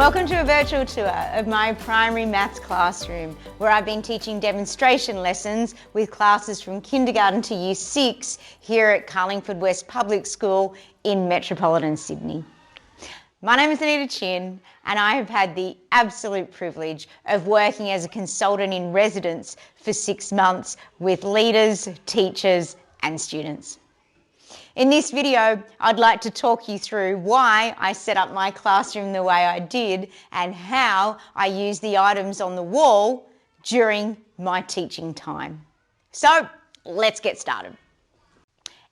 Welcome to a virtual tour of my primary maths classroom, where I've been teaching demonstration lessons with classes from kindergarten to year 6 here at Carlingford West Public School in metropolitan Sydney. My name is Anita Chin, and I have had the absolute privilege of working as a consultant in residence for 6 months with leaders, teachers and students. In this video, I'd like to talk you through why I set up my classroom the way I did and how I use the items on the wall during my teaching time. So let's get started.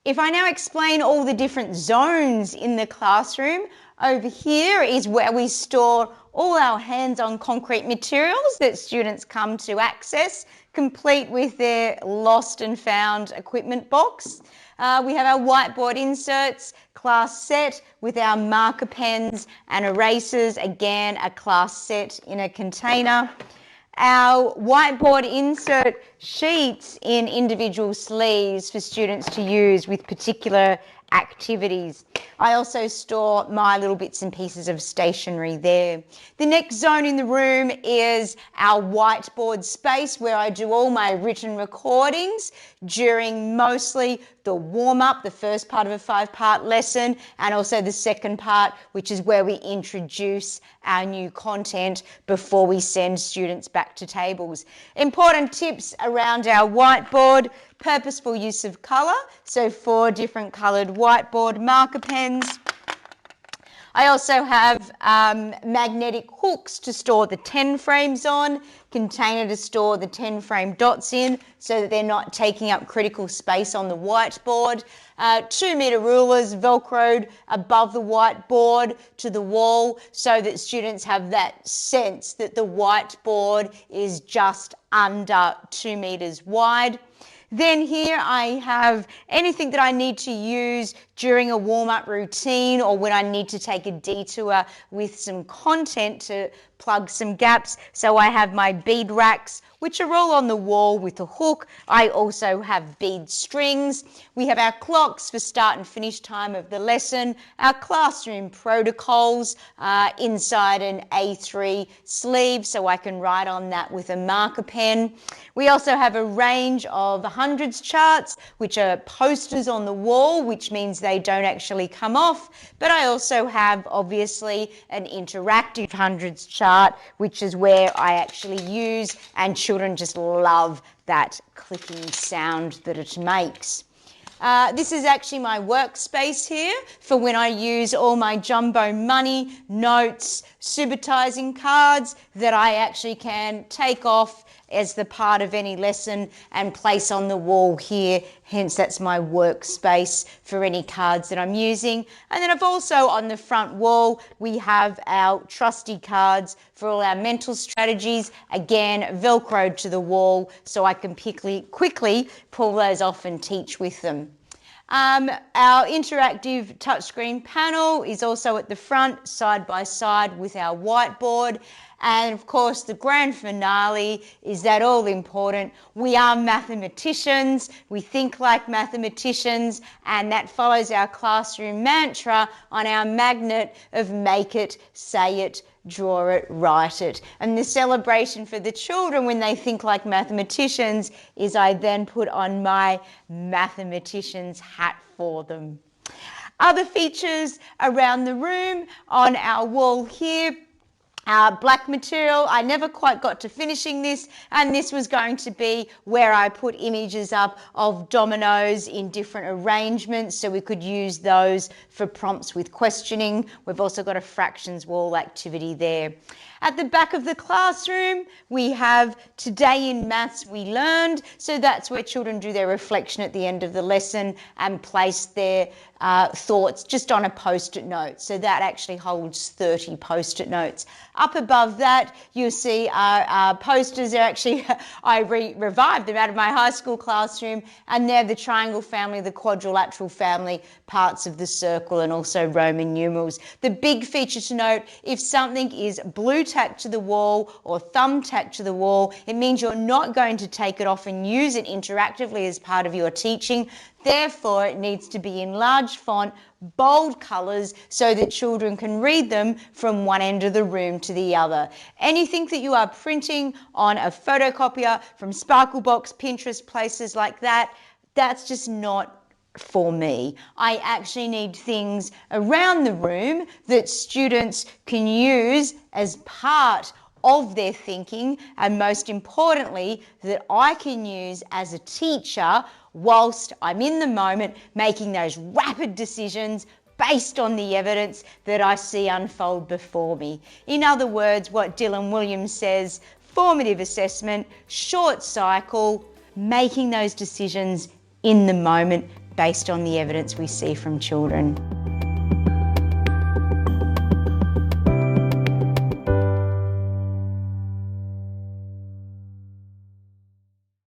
If I now explain all the different zones in the classroom, over here is where we store all our hands-on concrete materials that students come to access, complete with their lost and found equipment box. We have our whiteboard inserts, class set with our marker pens and erasers, again a class set in a container. Our whiteboard insert sheets in individual sleeves for students to use with particular activities. I also store my little bits and pieces of stationery there. The next zone in the room is our whiteboard space, where I do all my written recordings during mostly the warm-up, the first part of a 5-part lesson, and also the second part, which is where we introduce our new content before we send students back to tables. Important tips around our whiteboard: purposeful use of colour, so 4 different coloured whiteboard marker pens. I also have magnetic hooks to store the 10 frames on, container to store the 10 frame dots in so that they're not taking up critical space on the whiteboard. 2-metre rulers velcroed above the whiteboard to the wall so that students have that sense that the whiteboard is just under 2 metres wide. Then here I have anything that I need to use during a warm-up routine or when I need to take a detour with some content to plug some gaps. So I have my bead racks, which are all on the wall with a hook. I also have bead strings. We have our clocks for start and finish time of the lesson, our classroom protocols inside an A3 sleeve so I can write on that with a marker pen. We also have a range of hundreds charts, which are posters on the wall, which means they don't actually come off. But I also have obviously an interactive hundreds chart, which is where I actually use, and children just love that clicking sound that it makes. This is actually my workspace here for when I use all my jumbo money, notes, supertising cards that I actually can take off as the part of any lesson and place on the wall here. Hence, that's my workspace for any cards that I'm using. And then I've also, on the front wall, we have our trusty cards for all our mental strategies, again, velcroed to the wall so I can quickly pull those off and teach with them. Our interactive touchscreen panel is also at the front, side by side with our whiteboard. And of course, the grand finale is that all important, we are mathematicians, we think like mathematicians, and that follows our classroom mantra on our magnet of make it, say it, draw it, write it. And the celebration for the children when they think like mathematicians is I then put on my mathematician's hat for them. Other features around the room on our wall here, black material. I never quite got to finishing this, and this was going to be where I put images up of dominoes in different arrangements so we could use those for prompts with questioning. We've also got a fractions wall activity there. At the back of the classroom, we have Today in Maths We Learned. So that's where children do their reflection at the end of the lesson and place their thoughts just on a post-it note. So that actually holds 30 post-it notes. Up above that, you'll see our posters. They're actually, I revived them out of my high school classroom, and they're the triangle family, the quadrilateral family, parts of the circle, and also Roman numerals. The big feature to note, if something is blue tacked to the wall or thumb tacked to the wall. It means you're not going to take it off and use it interactively as part of your teaching. Therefore, it needs to be in large font, bold colours, so that children can read them from one end of the room to the other. Anything that you are printing on a photocopier from Sparklebox, Pinterest, places like that, that's just not for me. I actually need things around the room that students can use as part of their thinking, and most importantly, that I can use as a teacher whilst I'm in the moment making those rapid decisions based on the evidence that I see unfold before me. In other words, what Dylan Williams says, formative assessment, short cycle, making those decisions in the moment based on the evidence we see from children.